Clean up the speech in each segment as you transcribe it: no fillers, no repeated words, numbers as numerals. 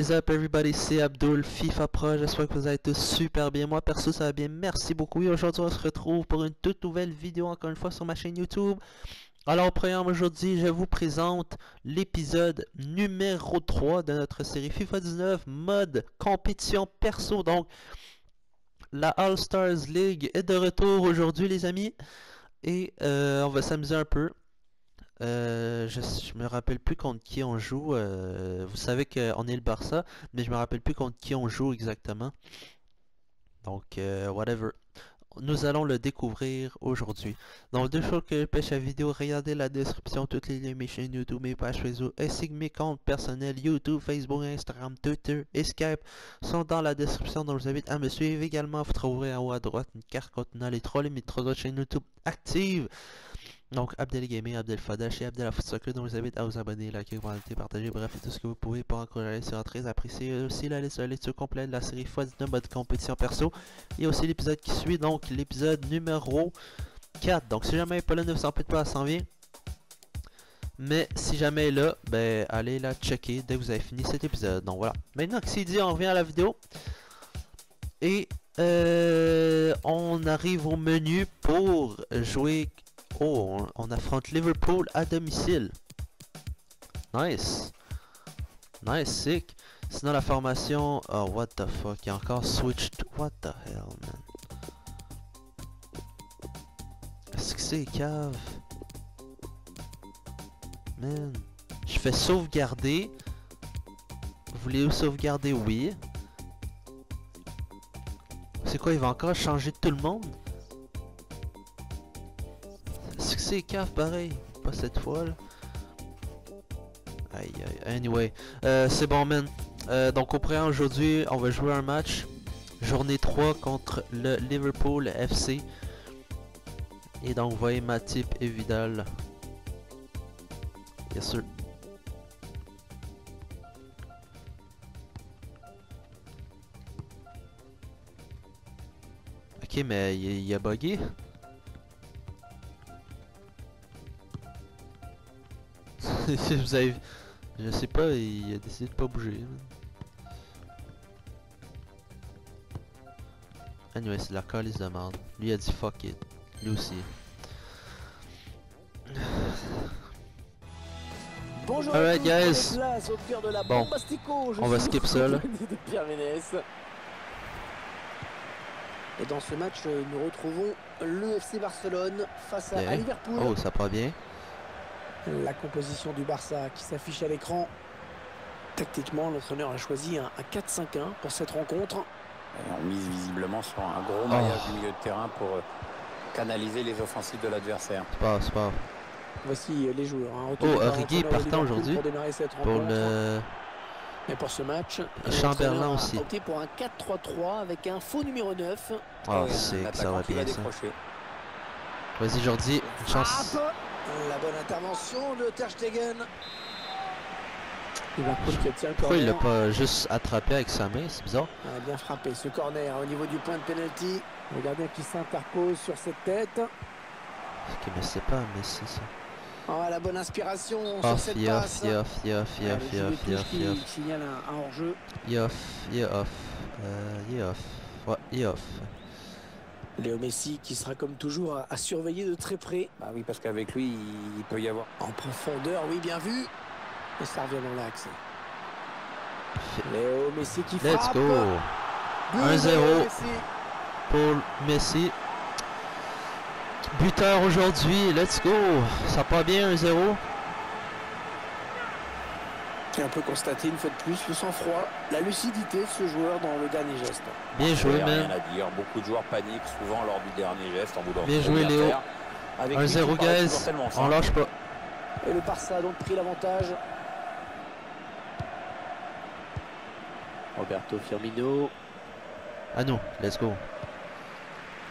is up everybody, c'est Abdul, FIFA Pro, j'espère que vous allez tous super bien. Moi perso ça va bien, merci beaucoup. Et aujourd'hui on se retrouve pour une toute nouvelle vidéo encore une fois sur ma chaîne YouTube. Alors au programme aujourd'hui, je vous présente l'épisode numéro 3 de notre série FIFA 19 mode compétition perso. Donc la All Stars League est de retour aujourd'hui les amis. Et on va s'amuser un peu. Je me rappelle plus contre qui on joue. Vous savez qu'on est le Barça, mais je me rappelle plus contre qui on joue exactement. Donc, whatever. Nous allons le découvrir aujourd'hui. Donc, deux choses que je pêche la vidéo, regardez la description, toutes les liens, mes chaînes YouTube, mes pages Facebook, ainsi que mes comptes personnels YouTube, Facebook, Instagram, Twitter et Skype sont dans la description. Donc, je vous invite à me suivre également. Vous trouverez en haut à droite une carte contenant les trois autres chaînes YouTube actives. Donc Abdel Gaming, Abdel Fadash et Abdel Foot Soccer, donc je vous invite à vous abonner, liker, commenter, partager, bref, tout ce que vous pouvez pour encourager, c'est très apprécié. Aussi la lecture complète de la série x19 mode compétition perso. Et aussi l'épisode qui suit, donc l'épisode numéro 4. Donc si jamais pas là, ne vous en faites pas, ça s'en vient. Mais si jamais est là, ben allez la checker dès que vous avez fini cet épisode. Donc voilà. Maintenant que c'est dit, on revient à la vidéo. Et on arrive au menu pour jouer. Oh, on affronte Liverpool à domicile. Nice. Nice, sick. Sinon la formation... Oh, what the fuck. Il y a encore switched. What the hell, man. Est-ce que c'est cave? Man. Je fais sauvegarder. Voulez-vous sauvegarder? Oui. C'est quoi, il va encore changer tout le monde? Est-ce que c'est cave pareil? Pas cette fois là. Aïe aïe. Anyway. C'est bon man. Donc au programme aujourd'hui, on va jouer un match. Journée 3 contre le Liverpool FC. Et donc vous voyez Matip et Vidal. Yes sir. Ok mais il a bugué. Vous avez... Je sais pas, il a décidé de pas bouger. Anyway, c'est la calice de merde. Lui a dit fuck it. Lui aussi. Bonjour alright guys. Bon, on va skip ça là. Et dans ce match, nous retrouvons le FC Barcelone face à Liverpool. Oh, ça part bien. La composition du Barça qui s'affiche à l'écran. Tactiquement, l'entraîneur a choisi un 4-5-1 pour cette rencontre. Et on mise visiblement sur un gros maillage du milieu de terrain pour canaliser les offensives de l'adversaire. C'est pas. Voici les joueurs. Oh, Origi partant aujourd'hui pour le... Et pour ce match, Chamberlain aussi. A opté pour un 4-3-3 avec un faux numéro 9. Oh, c'est que ça va bien ça. Vas-y Jordi, une chance. La bonne intervention de Ter Stegen. Pourquoi il l'a pas juste attrapé avec sa main? C'est bizarre. Il a bien frappé ce corner au niveau du point de penalty. Le gardien qui s'interpose sur cette tête. Ok, mais c'est pas un Messi ça. Oh, la bonne inspiration sur cette passe. Il signale un hors-jeu. Il est off. Ouais, il est off. Léo Messi qui sera comme toujours à surveiller de très près. Bah oui, parce qu'avec lui, il peut y avoir... En profondeur, oui, bien vu. Et ça revient dans l'axe. Léo Messi qui frappe. Let's go. 1-0 pour Messi. Buteur aujourd'hui, let's go. Ça part bien 1-0. Et on peut constater une fois de plus le sang-froid, la lucidité de ce joueur dans le dernier geste. Bien joué, man. Rien à dire. Beaucoup de joueurs paniquent souvent lors du dernier geste en voulant... Bien joué, Léo. 1-0, guys. On lâche pas. Et le Barça a donc pris l'avantage. Roberto Firmino. Ah non, let's go.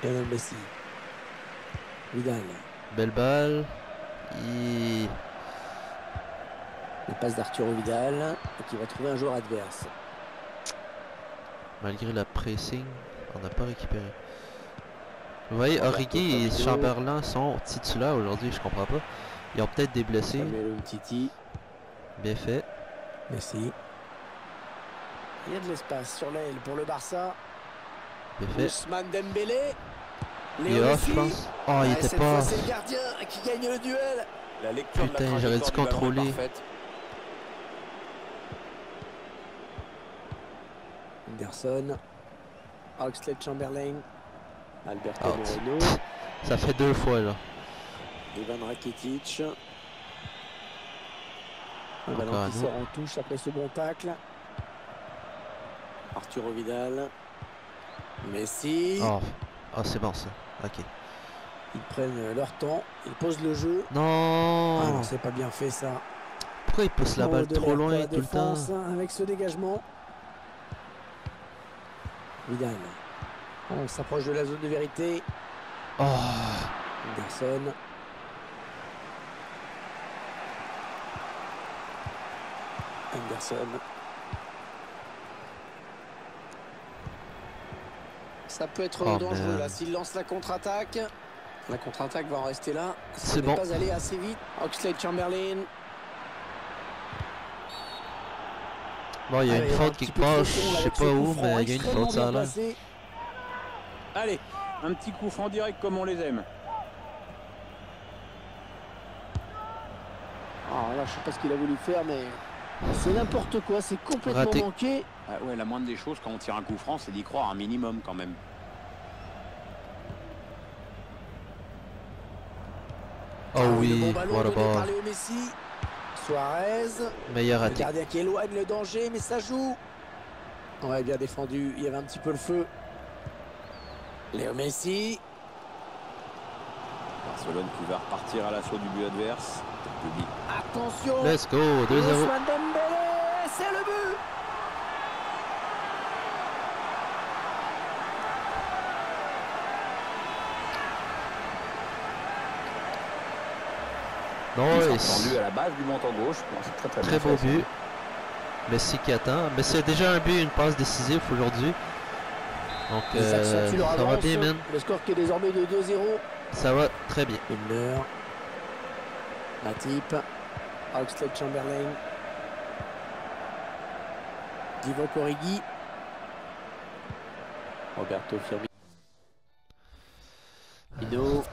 Lionel Messi. Vidal. Belle balle. Le passe d'Arturo Vidal qui va trouver un joueur adverse. Malgré la pressing, on n'a pas récupéré. Vous voyez, Origi et Chamberlain sont titulaires aujourd'hui, je comprends pas. Ils ont peut-être des blessés. Samuel Umtiti. Bien fait. Messi. Il y a de l'espace sur l'aile pour le Barça. Bien fait. Ousmane Dembélé. Il est off, je pense. Oh, il était cette pas fois, off. c'est le gardien qui gagne le duel. La lecture de la Putain, j'aurais dû trajectoire du ballon est contrôler. parfaite. Anderson. Oxlade-Chamberlain. Alberto Ah, Moreno. Ça fait 2 fois, là. Ivan Rakitic. Un Encore ballon un qui autre. sort en touche après ce bon tacle. Arturo Vidal. Messi. Oh, oh c'est bon, ça. Ok. Ils prennent leur temps. Ils posent le jeu. Ah Non, non, c'est pas bien fait ça. pourquoi il pousse la Oh, balle de trop l'air loin pour la tout le temps? défense, avec ce dégagement. Vidal. On s'approche de la zone de vérité. Oh, Anderson. Anderson. Ça peut être Oh, dangereux merde. là s'il lance la contre-attaque. La contre-attaque va en rester là. Ça C'est n'est bon. pas aller assez vite. Oxlade-Chamberlain. bon, il y a Allez, une il y aura un faute quelque petit peu de part, pression, je sais avec ce pas coup où, franc mais il y a une extrêmement faute, ça a bien l'air. placé. Allez, un petit coup franc direct comme on les aime. Alors là, je sais pas ce qu'il a voulu faire, mais c'est n'importe quoi. C'est complètement Raté. manqué. Ah ouais, la moindre des choses quand on tire un coup franc, c'est d'y croire un minimum quand même. Oh Le oui, bon ballon what a donné par ball. Léo Messi. Suarez. Meilleur Le raté. gardien qui éloigne le danger, mais ça joue. Ouais, bien défendu. Il y avait un petit peu le feu. Léo Messi. Barcelone qui va repartir à l'assaut du but adverse. Le but. Attention. Let's go, 2-0. Ousmane Dembélé. C'est le but. Il s'est Nice. rendu à la base du montant gauche. Bon, c'est très Très bien beau fait, but. Messi qui attend. Mais c'est déjà un but et une passe décisive aujourd'hui. Donc Ils accentuent leur ça va avance. bien, man. Le score qui est désormais de 2-0. Ça va très bien. Milner. Matip. Oxlade-Chamberlain. Divock Origi. Roberto Firmino.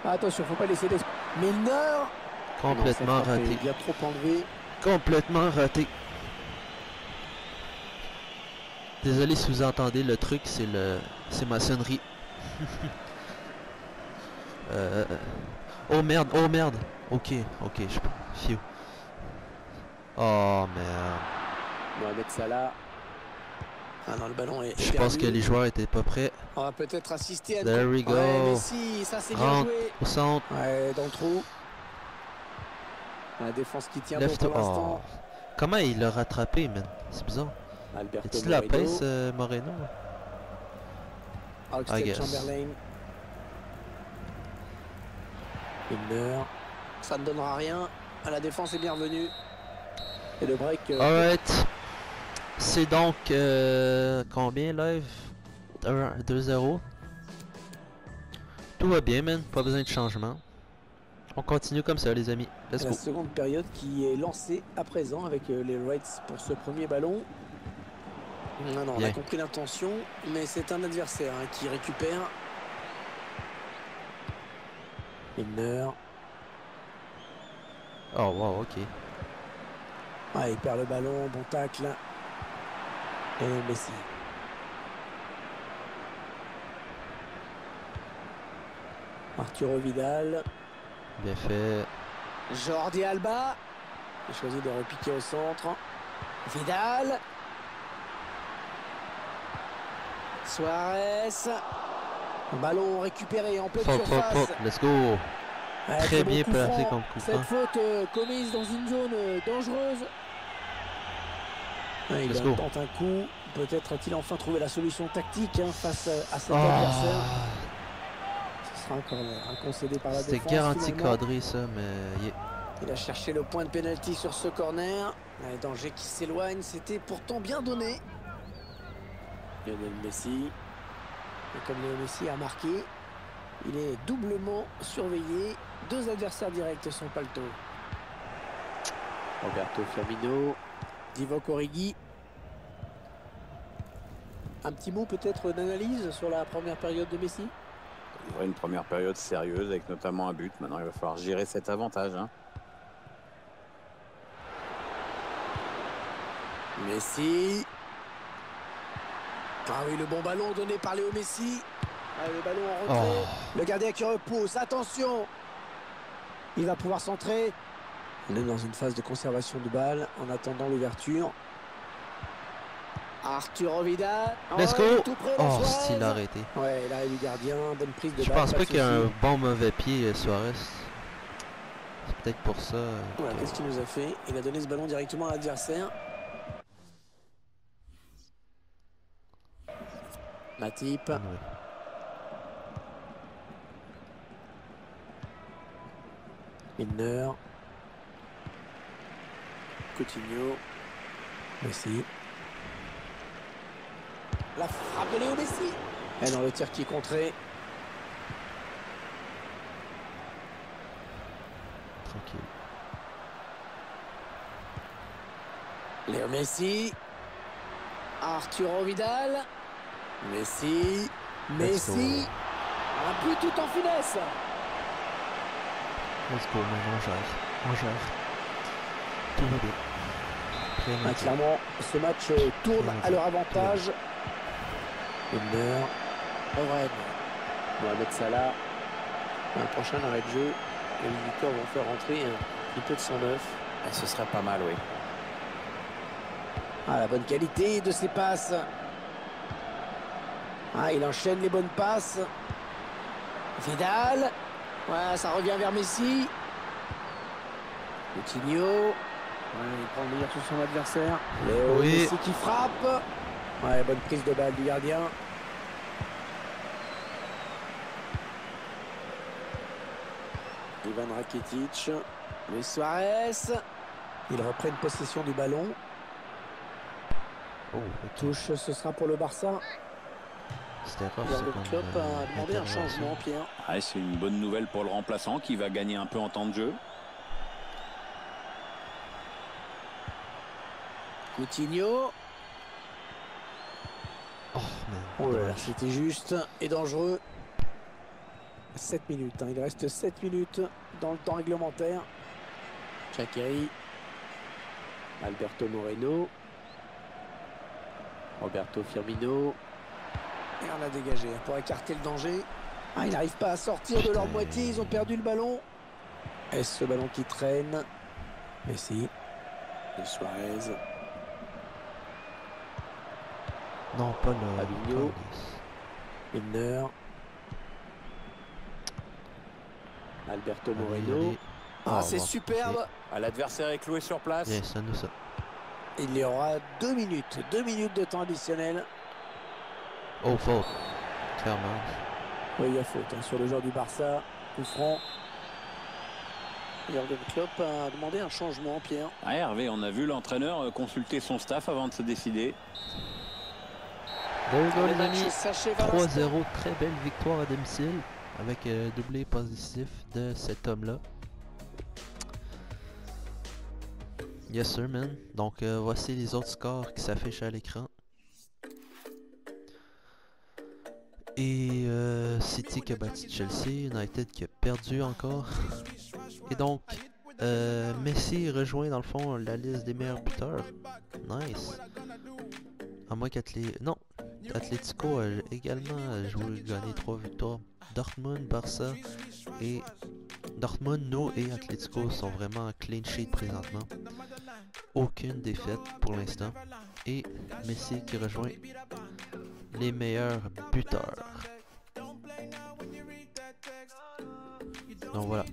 Attention, faut pas laisser des... Milner. Complètement Non, ça frappe, raté. il a trop enlevé. Complètement raté. Désolé si vous entendez le truc, c'est ma sonnerie. Oh merde, oh merde. Ok, je phew. Oh merde. Mohamed Salah. Ah non, le ballon est Je pense que les joueurs étaient pas prêts. On va peut-être assister à... There we go. Ouais, Messi, ça c'est bien Rentre joué. au centre. Ouais, dans le trou. La défense qui tient bon Lève pour toi. l'instant. Oh. Comment il l'a rattrapé, man? C'est bizarre. Alberto Est-ce la Moreno. pince, Moreno? I guess. Oxlade-Chamberlain. Milner. Ça ne donnera rien. La défense est bien revenue. Et le break... Alright. C'est donc combien live? 2-0. Tout va bien, man. Pas besoin de changement. On continue comme ça, les amis. Let's la go. seconde période qui est lancée à présent avec les Reds pour ce premier ballon. Non, on Bien. a compris l'intention, mais c'est un adversaire qui récupère. Milner. Oh, wow, ok. Il perd le ballon, bon tacle. Et Messi. Arturo Vidal. Bien fait. Jordi Alba. Il choisit de repiquer au centre. Vidal. Suarez. Ballon récupéré en pleine surface. Let's go. Très bien bon placé coup comme franc. coup Cette franc. faute commise dans une zone dangereuse. Il Let's go. tente un coup. Peut-être a-t-il enfin trouvé la solution tactique face à cet adversaire. Ce sera un corner concédé par la défense. C'était garanti finalement. cadré ça, mais Il a cherché le point de pénalty sur ce corner. Un danger qui s'éloigne. C'était pourtant bien donné. Lionel Messi. Et comme Lionel Messi a marqué, il est doublement surveillé. Deux adversaires directs sont palto. Roberto Firmino, Divock Origi. Un petit mot peut-être d'analyse sur la première période de Messi. Il y aurait une première période sérieuse avec notamment un but. Maintenant, il va falloir gérer cet avantage. Hein. Messi. Ah oui, le bon ballon donné par Léo Messi. Ah, le ballon en retrait. Le gardien qui repousse. Attention. Il va pouvoir centrer. On est dans une phase de conservation de balle en attendant l'ouverture. Arturo Vidal. Let's go. Tout près, Oh, Suarez. s'il a arrêté. Ouais, là, du gardien. Bonne prise de Je balle. pense pas de qu'il y a souci. un bon mauvais pied, Suarez. C'est peut-être pour ça. Voilà, qu'est-ce qu'il nous a fait? Il a donné ce ballon directement à l'adversaire. Matip. Ouais. Milner. Coutinho. Messi. La frappe de Léo Messi. Et dans le tir qui est contré. Tranquille. Léo Messi. Arturo Vidal. Messi. Messi. Un but tout en finesse. Let's go, man, on gère. On gère. Tout va bien. Très Ah, bien. clairement, ce match tourne à leur avantage. Milner. Oren. Mohamed Salah. Un prochain arrêt de jeu. Et les visiteurs vont faire rentrer un petit peu de 109. Et ce serait pas mal, oui. Ah, la bonne qualité de ses passes. Ah, il enchaîne les bonnes passes. Vidal. Ouais, ça revient vers Messi. Coutinho. Ouais, il prend le meilleur sur son adversaire. Léo Oui. Messi qui frappe. Ouais, bonne prise de balle du gardien. Ivan Rakitic. Luis Suarez. Ils reprennent possession du ballon. Oh, ok. Touche, ce sera pour le Barça. C'était rough, Jürgen ça, Klopp comme, a demandé un intervention. changement, Pierre. Ah, c'est une bonne nouvelle pour le remplaçant qui va gagner un peu en temps de jeu. Coutinho. Oh, man. Oh là là, dommage. c'était juste et dangereux. 7 minutes, hein. Il reste 7 minutes dans le temps réglementaire. Shaqiri. Alberto Moreno. Roberto Firmino. Et on a dégagé pour écarter le danger. Ah, ils n'arrivent pas à sortir de leur moitié, ils ont perdu le ballon. Est-ce ce ballon qui traîne? Messi. Et Suarez. Non, pas le. Fabinho. pas les- Milner. Alberto Allez, Moreno. allez. Ah, Oh, c'est bon, superbe. ok. Ah, l'adversaire est cloué sur place. Bien, ça nous ça. Il y aura 2 minutes. 2 minutes de temps additionnel. Oh, faute. Clairement. Oui, il y a faute hein, sur le joueur du Barça. Coup franc. Jürgen Klopp a demandé un changement, Pierre. Ah, Hervé, on a vu l'entraîneur consulter son staff avant de se décider. Go, go, Le les match amis. s'achève à l'instant. 3-0, très belle victoire à domicile. Avec doublé positif de cet homme-là. Yes sir, man. Donc voici les autres scores qui s'affichent à l'écran. Et City qui a battu Chelsea, United qui a perdu encore. Et donc Messi rejoint dans le fond la liste des meilleurs buteurs. Nice. À moins non, Atlético a également gagné 3 victoires. Dortmund, Barça et Dortmund, No et Atlético sont vraiment en clean sheet présentement. Aucune défaite pour l'instant. Et Messi qui rejoint les meilleurs buteurs. Donc voilà.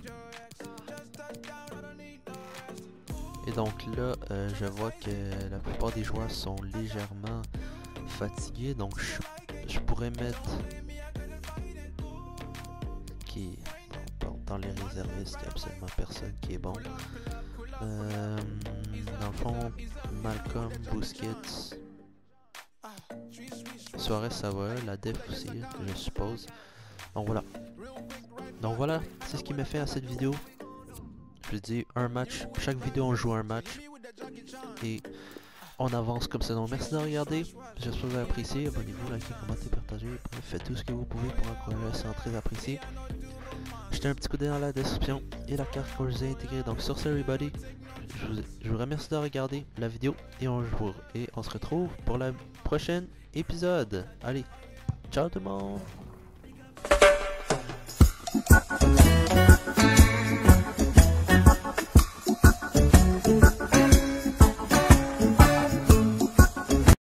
Et donc là, je vois que la plupart des joueurs sont légèrement fatigués. Donc je pourrais mettre qui dans les réservistes, il n'y a absolument personne qui est bon. Dans le fond, Malcolm, Busquets, Suarez, ça va, la def aussi, je suppose. Donc voilà, c'est ce qui m'a fait à cette vidéo. je vous dis un match, chaque vidéo on joue un match et on avance comme ça. Donc merci de regarder, j'espère que vous avez apprécié, abonnez-vous, likez, commentez, partagez, faites tout ce que vous pouvez pour encourager, c'est très apprécié. Jetez un petit coup d'œil dans la description et la carte que je vous ai intégrée. Donc sur ce, everybody, je vous remercie de regarder la vidéo et on se retrouve pour le prochain épisode. Allez, ciao tout le monde!